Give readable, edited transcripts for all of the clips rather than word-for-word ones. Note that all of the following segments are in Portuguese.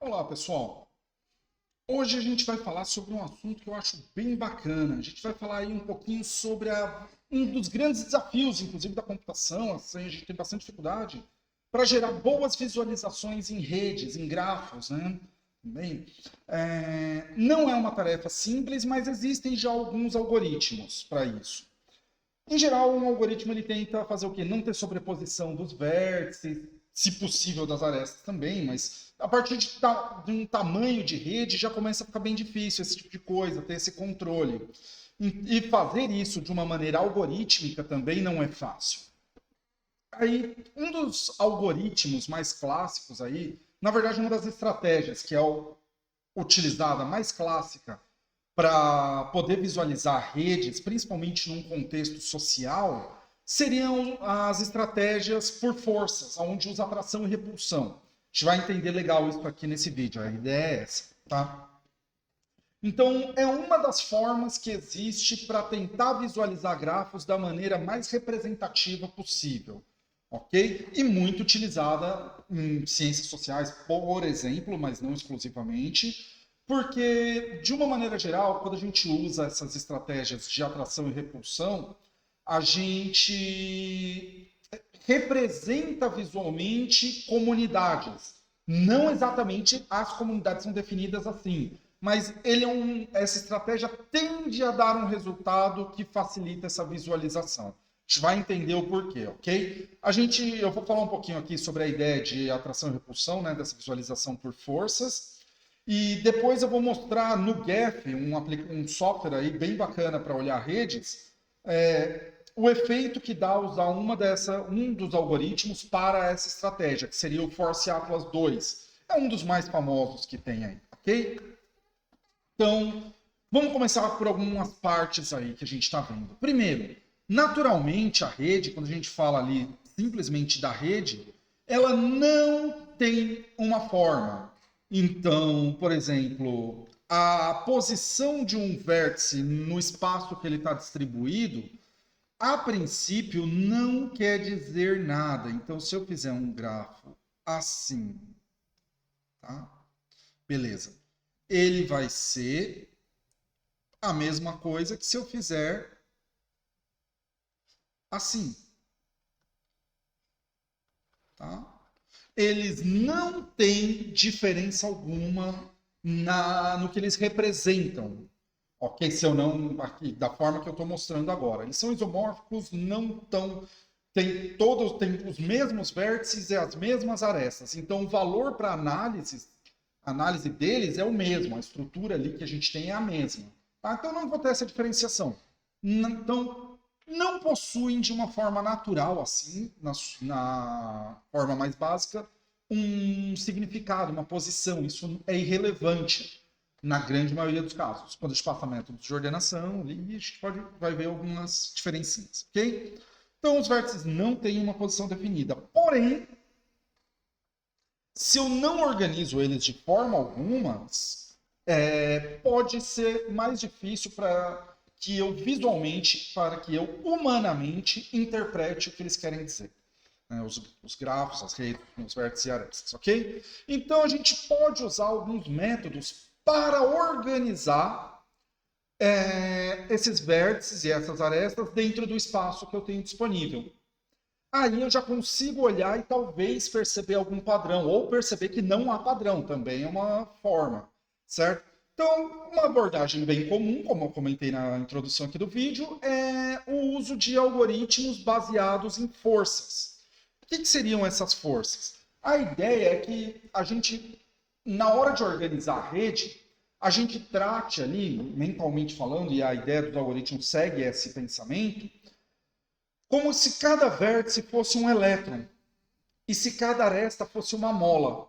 Olá, pessoal. Hoje a gente vai falar sobre um assunto que eu acho bem bacana. A gente vai falar aí um pouquinho sobre um dos grandes desafios, inclusive da computação. Assim, a gente tem bastante dificuldade para gerar boas visualizações em redes, em grafos, né? Bem, não é uma tarefa simples, mas existem já alguns algoritmos para isso. Em geral, um algoritmo ele tenta fazer o quê? Não ter sobreposição dos vértices, se possível das arestas também, mas a partir de um tamanho de rede já começa a ficar bem difícil esse tipo de coisa, ter esse controle. E fazer isso de uma maneira algorítmica também não é fácil. Aí, um dos algoritmos mais clássicos aí, na verdade, uma das estratégias que é utilizada mais clássica para poder visualizar redes, principalmente num contexto social, seriam as estratégias por forças, onde usa atração e repulsão. A gente vai entender legal isso aqui nesse vídeo, a ideia é essa, tá? Então, é uma das formas que existe para tentar visualizar grafos da maneira mais representativa possível, ok? E muito utilizada em ciências sociais, por exemplo, mas não exclusivamente, porque, de uma maneira geral, quando a gente usa essas estratégias de atração e repulsão, a gente representa visualmente comunidades. Não exatamente as comunidades são definidas assim, mas essa estratégia tende a dar um resultado que facilita essa visualização. A gente vai entender o porquê, ok? Eu vou falar um pouquinho aqui sobre a ideia de atração e repulsão, né, dessa visualização por forças. E depois eu vou mostrar no Geph, um software aí bem bacana para olhar redes, o efeito que dá usar um dos algoritmos para essa estratégia, que seria o Force Atlas 2. É um dos mais famosos que tem aí, ok? Então, vamos começar por algumas partes aí que a gente está vendo. Primeiro, naturalmente a rede, quando a gente fala ali simplesmente da rede, ela não tem uma forma. Então, por exemplo, a posição de um vértice no espaço que ele está distribuído, a princípio, não quer dizer nada. Então, se eu fizer um grafo assim, tá? Beleza. Ele vai ser a mesma coisa que se eu fizer assim, tá? Eles não têm diferença alguma no que eles representam. Ok? Se eu não. Aqui, da forma que eu estou mostrando agora. Eles são isomórficos, não tão. Tem os mesmos vértices e as mesmas arestas. Então, o valor para análise deles é o mesmo. A estrutura ali que a gente tem é a mesma. Tá? Então, não vou ter essa diferenciação. Então, não possuem de uma forma natural, assim, na forma mais básica, um significado, uma posição. Isso é irrelevante na grande maioria dos casos. Quando a gente passa métodos de ordenação, ali, a gente vai ver algumas diferencinhas, ok? Então, os vértices não têm uma posição definida. Porém, se eu não organizo eles de forma alguma, pode ser mais difícil para que eu visualmente, para que eu humanamente interprete o que eles querem dizer. Os grafos, as redes, os vértices e arestas, ok? Então, a gente pode usar alguns métodos para organizar esses vértices e essas arestas dentro do espaço que eu tenho disponível. Aí eu já consigo olhar e talvez perceber algum padrão, ou perceber que não há padrão, também é uma forma, certo? Então, uma abordagem bem comum, como eu comentei na introdução aqui do vídeo, é o uso de algoritmos baseados em forças. O que seriam essas forças? A ideia é que a gente, na hora de organizar a rede, a gente trate ali, mentalmente falando, e a ideia dos algoritmos segue esse pensamento, como se cada vértice fosse um elétron e se cada aresta fosse uma mola.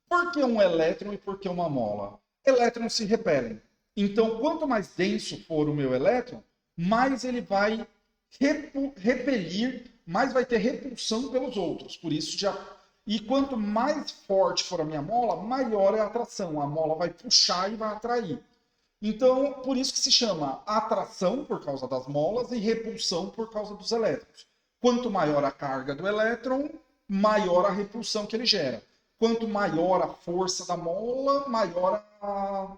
Por que um elétron e por que uma mola? Elétrons se repelem. Então, quanto mais denso for o meu elétron, mais ele vai repelir, mais vai ter repulsão pelos outros. Por isso E quanto mais forte for a minha mola, maior é a atração. A mola vai puxar e vai atrair. Então, por isso que se chama atração, por causa das molas, e repulsão por causa dos elétrons. Quanto maior a carga do elétron, maior a repulsão que ele gera. quanto maior a força da mola, maior a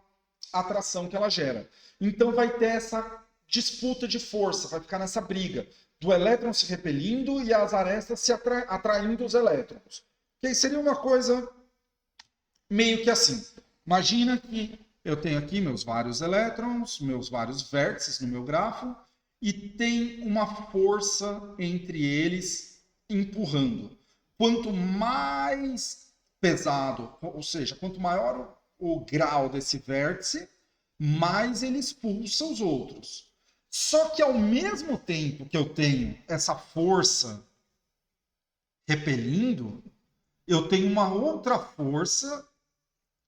atração que ela gera. Então vai ter essa disputa de força, vai ficar nessa briga do elétron se repelindo e as arestas se atraindo os elétrons. Que seria uma coisa meio que assim. Imagina que eu tenho aqui meus vários elétrons, meus vários vértices no meu grafo, e tem uma força entre eles empurrando. Quanto mais pesado, ou seja, quanto maior o grau desse vértice, mais ele expulsa os outros. Só que ao mesmo tempo que eu tenho essa força repelindo, eu tenho uma outra força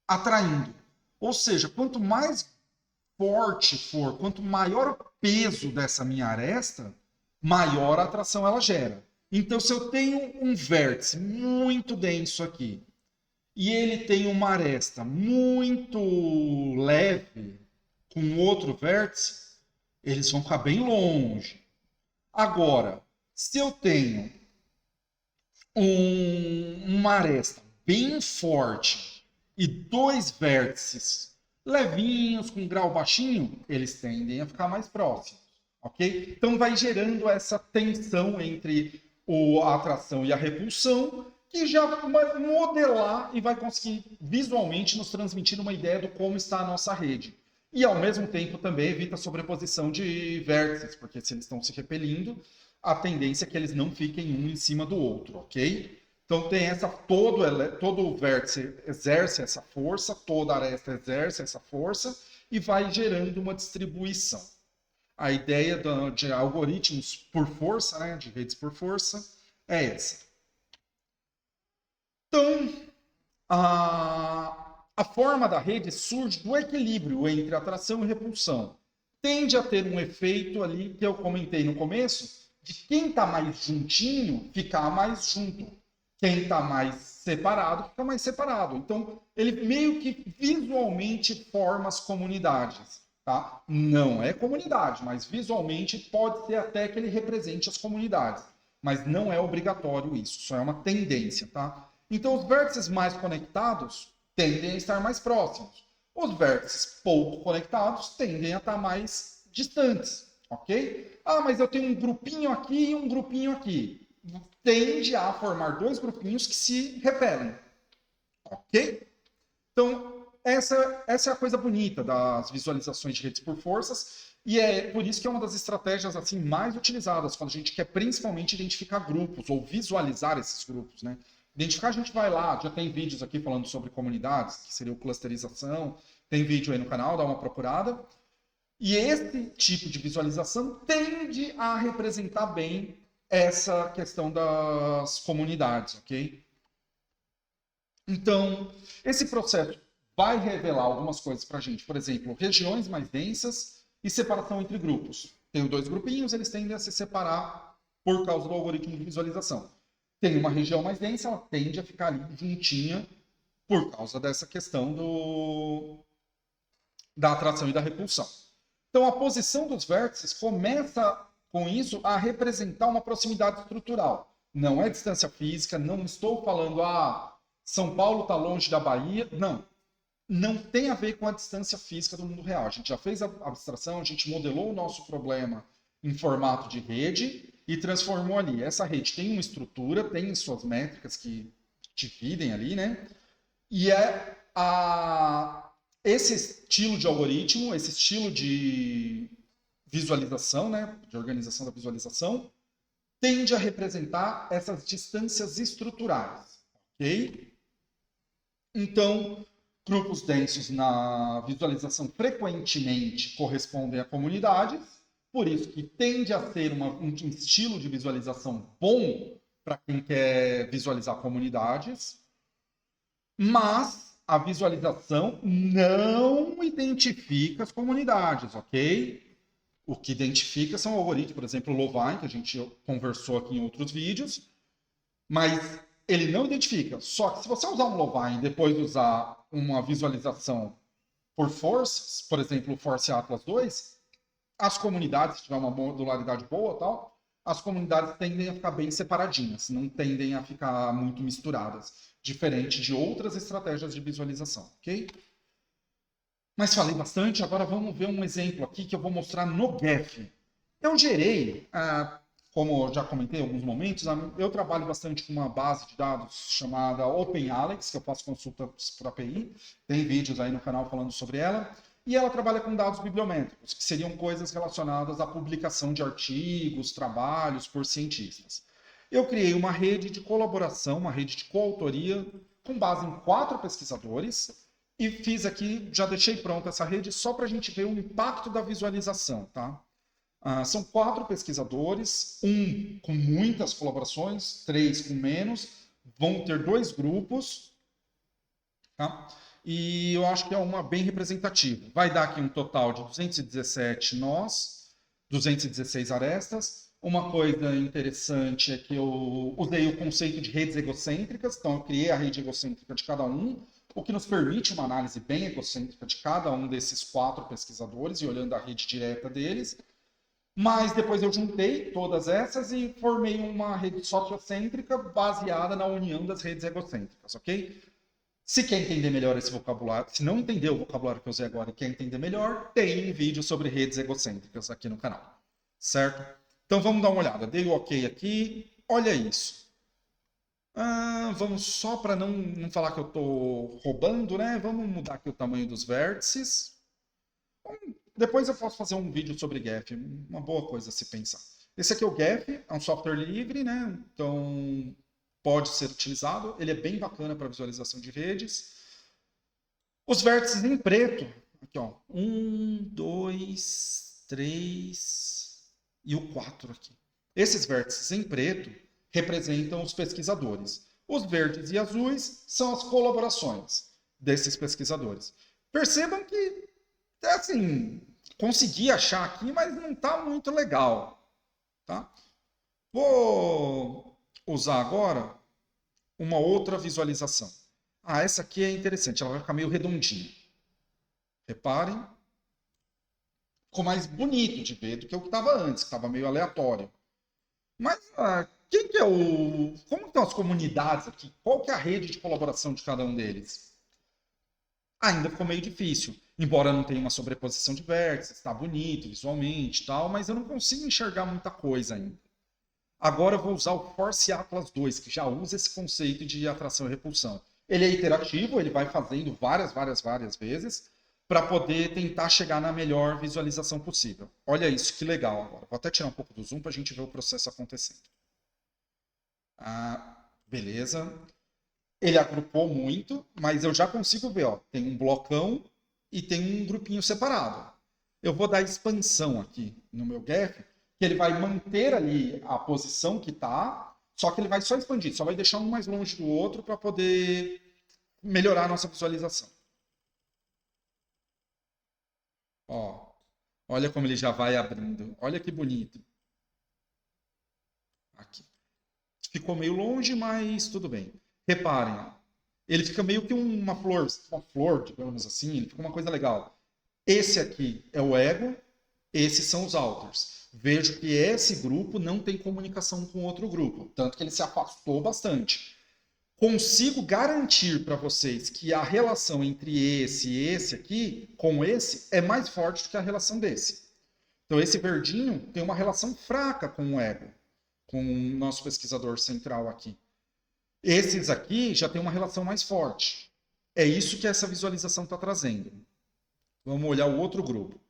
atraindo. Ou seja, quanto mais forte for, quanto maior o peso dessa minha aresta, maior a atração ela gera. Então, se eu tenho um vértice muito denso aqui, e ele tem uma aresta muito leve com outro vértice, eles vão ficar bem longe. Agora, se eu tenho uma aresta bem forte e dois vértices levinhos, com grau baixinho, eles tendem a ficar mais próximos, ok? Então vai gerando essa tensão entre a atração e a repulsão, que já vai modelar e vai conseguir visualmente nos transmitir uma ideia de como está a nossa rede. E ao mesmo tempo também evita a sobreposição de vértices, porque se eles estão se repelindo, a tendência é que eles não fiquem um em cima do outro, ok? Então tem todo vértice exerce essa força, toda aresta exerce essa força e vai gerando uma distribuição. A ideia de algoritmos por força, né, de redes por força, é essa. Então, a forma da rede surge do equilíbrio entre atração e repulsão. Tende a ter um efeito ali que eu comentei no começo, de quem está mais juntinho ficar mais junto. Quem está mais separado fica mais separado. Então, ele meio que visualmente forma as comunidades. Tá? Não é comunidade, mas visualmente pode ser até que ele represente as comunidades. Mas não é obrigatório isso, só é uma tendência. Tá? Então, os vértices mais conectados tendem a estar mais próximos. Os vértices pouco conectados tendem a estar mais distantes. Ok? Ah, mas eu tenho um grupinho aqui e um grupinho aqui. Tende a formar dois grupinhos que se repelem. Ok? Então, essa é a coisa bonita das visualizações de redes por forças, e é por isso que é uma das estratégias assim mais utilizadas quando a gente quer principalmente identificar grupos ou visualizar esses grupos, né? Identificar, a gente vai lá, já tem vídeos aqui falando sobre comunidades, que seria o clusterização, tem vídeo aí no canal, dá uma procurada. E esse tipo de visualização tende a representar bem essa questão das comunidades, ok? Então, esse processo vai revelar algumas coisas para a gente. Por exemplo, regiões mais densas e separação entre grupos. Tenho dois grupinhos, eles tendem a se separar por causa do algoritmo de visualização. Tem uma região mais densa, ela tende a ficar ali juntinha por causa dessa questão da atração e da repulsão. Então, a posição dos vértices começa, com isso, a representar uma proximidade estrutural. Não é distância física, não estou falando, São Paulo está longe da Bahia. Não. Não tem a ver com a distância física do mundo real. A gente já fez a abstração, a gente modelou o nosso problema em formato de rede e transformou ali. Essa rede tem uma estrutura, tem suas métricas que dividem ali, né? E esse estilo de algoritmo, esse estilo de visualização, né, de organização da visualização, tende a representar essas distâncias estruturais, ok? Então, grupos densos na visualização frequentemente correspondem a comunidades, por isso que tende a ser um estilo de visualização bom para quem quer visualizar comunidades, mas a visualização não identifica as comunidades, ok? O que identifica são algoritmos, por exemplo, o Lovine, que a gente conversou aqui em outros vídeos, mas ele não identifica. Só que se você usar um Lovine e depois usar uma visualização por forças, por exemplo, o Force Atlas 2, as comunidades, se tiver uma modularidade boa, tal, as comunidades tendem a ficar bem separadinhas, não tendem a ficar muito misturadas. diferente de outras estratégias de visualização, ok? Mas falei bastante, agora vamos ver um exemplo aqui que eu vou mostrar no Gephi. Eu gerei, como eu já comentei em alguns momentos, eu trabalho bastante com uma base de dados chamada OpenAlex, que eu faço consultas por API, tem vídeos aí no canal falando sobre ela, e ela trabalha com dados bibliométricos, que seriam coisas relacionadas à publicação de artigos, trabalhos por cientistas. Eu criei uma rede de colaboração, uma rede de coautoria, com base em 4 pesquisadores, e fiz aqui, já deixei pronta essa rede só para a gente ver o impacto da visualização, tá? São 4 pesquisadores, um com muitas colaborações, 3 com menos, vão ter 2 grupos, tá? E eu acho que é uma bem representativa. Vai dar aqui um total de 217 nós, 216 arestas. Uma coisa interessante é que eu usei o conceito de redes egocêntricas, então eu criei a rede egocêntrica de cada um, o que nos permite uma análise bem egocêntrica de cada um desses 4 pesquisadores e olhando a rede direta deles. Mas depois eu juntei todas essas e formei uma rede sociocêntrica baseada na união das redes egocêntricas, ok? Se quer entender melhor esse vocabulário, se não entendeu o vocabulário que eu usei agora e quer entender melhor, tem um vídeo sobre redes egocêntricas aqui no canal, certo? Então vamos dar uma olhada. Dei o ok aqui, olha isso. Vamos só para não falar que eu estou roubando, né? Vamos mudar aqui o tamanho dos vértices. Depois eu posso fazer um vídeo sobre Gephi, uma boa coisa a se pensar. Esse aqui é o Gephi, é um software livre, né? Então pode ser utilizado, ele é bem bacana para visualização de redes. Os vértices em preto, aqui ó, 1, 2, 3 e o 4 aqui. Esses vértices em preto representam os pesquisadores. Os verdes e azuis são as colaborações desses pesquisadores. Percebam que, assim, consegui achar aqui, mas não está muito legal, tá? Vou usar agora uma outra visualização. Essa aqui é interessante, ela vai ficar meio redondinha. Reparem, ficou mais bonito de ver do que o que estava antes, que estava meio aleatório. Mas quem que é como estão as comunidades aqui? Qual que é a rede de colaboração de cada um deles? Ainda ficou meio difícil. Embora não tenha uma sobreposição de vértices, está bonito visualmente e tal, mas eu não consigo enxergar muita coisa ainda. Agora eu vou usar o Force Atlas 2, que já usa esse conceito de atração e repulsão. Ele é interativo, ele vai fazendo várias vezes para poder tentar chegar na melhor visualização possível. Olha isso, que legal agora. Vou até tirar um pouco do zoom para a gente ver o processo acontecendo. Beleza. Ele agrupou muito, mas eu já consigo ver, ó, tem um blocão e tem um grupinho separado. Eu vou dar expansão aqui no meu Gephi, que ele vai manter ali a posição que está, só que ele vai só expandir, só vai deixar um mais longe do outro para poder melhorar a nossa visualização. Ó, olha como ele já vai abrindo. Olha que bonito. Aqui. Ficou meio longe, mas tudo bem. Reparem, ó, ele fica meio que uma flor, digamos assim, ele fica uma coisa legal. Esse aqui é o ego, esses são os authors. Vejo que esse grupo não tem comunicação com outro grupo, tanto que ele se afastou bastante. Consigo garantir para vocês que a relação entre esse e esse aqui, com esse, é mais forte do que a relação desse. Então esse verdinho tem uma relação fraca com o ego, com o nosso pesquisador central aqui. Esses aqui já tem uma relação mais forte. É isso que essa visualização está trazendo. Vamos olhar o outro grupo.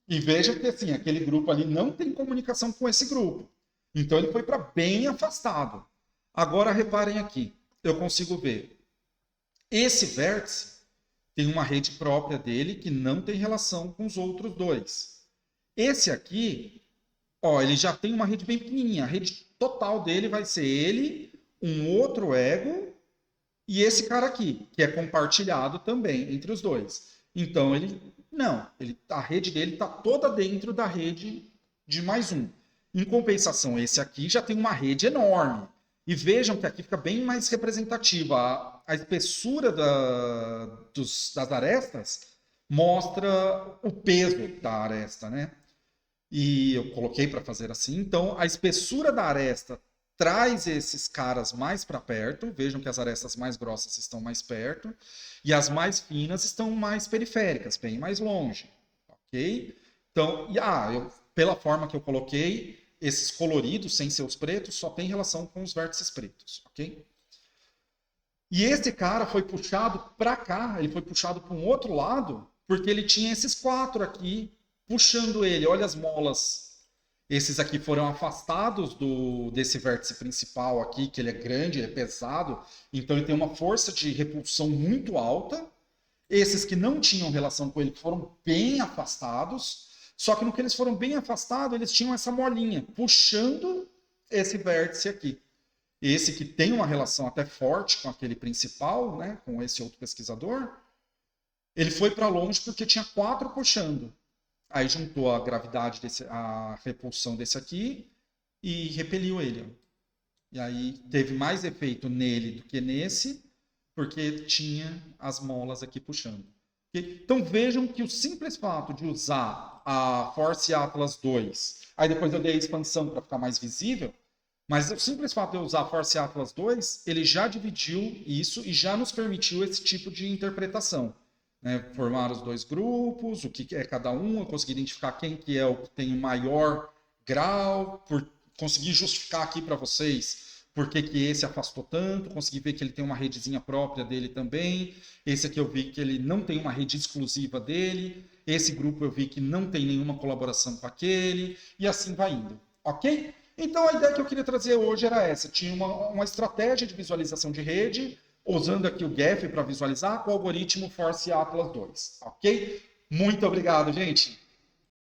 E veja que assim, aquele grupo ali não tem comunicação com esse grupo. Então ele foi para bem afastado. Agora reparem aqui. Eu consigo ver. Esse vértice tem uma rede própria dele que não tem relação com os outros dois. Esse aqui, ó, ele já tem uma rede bem pequenininha. A rede total dele vai ser ele, um outro ego e esse cara aqui, que é compartilhado também entre os dois. Então a rede dele está toda dentro da rede de mais um. Em compensação, esse aqui já tem uma rede enorme. E vejam que aqui fica bem mais representativa. A espessura das arestas mostra o peso da aresta, né? E eu coloquei para fazer assim. Então, a espessura da aresta traz esses caras mais para perto. Vejam que as arestas mais grossas estão mais perto e as mais finas estão mais periféricas, bem mais longe, ok? Então, pela forma que eu coloquei, esses coloridos, sem ser os pretos, só tem relação com os vértices pretos, ok? E esse cara foi puxado para cá, ele foi puxado para um outro lado, porque ele tinha esses 4 aqui puxando ele. Olha as molas. Esses aqui foram afastados desse vértice principal aqui, que ele é grande, ele é pesado, então ele tem uma força de repulsão muito alta. Esses que não tinham relação com ele foram bem afastados, só que no que eles foram bem afastados, eles tinham essa molinha, puxando esse vértice aqui. Esse que tem uma relação até forte com aquele principal, né, com esse outro pesquisador, ele foi para longe porque tinha 4 puxando. Aí juntou a gravidade, a repulsão desse aqui e repeliu ele. E aí teve mais efeito nele do que nesse, porque tinha as molas aqui puxando. Então vejam que o simples fato de usar a Force Atlas 2, aí depois eu dei a expansão para ficar mais visível, mas o simples fato de eu usar a Force Atlas 2, ele já dividiu isso e já nos permitiu esse tipo de interpretação. Né, formar os 2 grupos, o que é cada um, eu consegui identificar quem que é o que tem o maior grau, consegui justificar aqui para vocês por que esse afastou tanto, consegui ver que ele tem uma redezinha própria dele também, esse aqui eu vi que ele não tem uma rede exclusiva dele, esse grupo eu vi que não tem nenhuma colaboração com aquele, e assim vai indo, ok? Então a ideia que eu queria trazer hoje era essa, tinha uma estratégia de visualização de rede, usando aqui o GEF para visualizar com o algoritmo Force Atlas 2, ok? Muito obrigado, gente!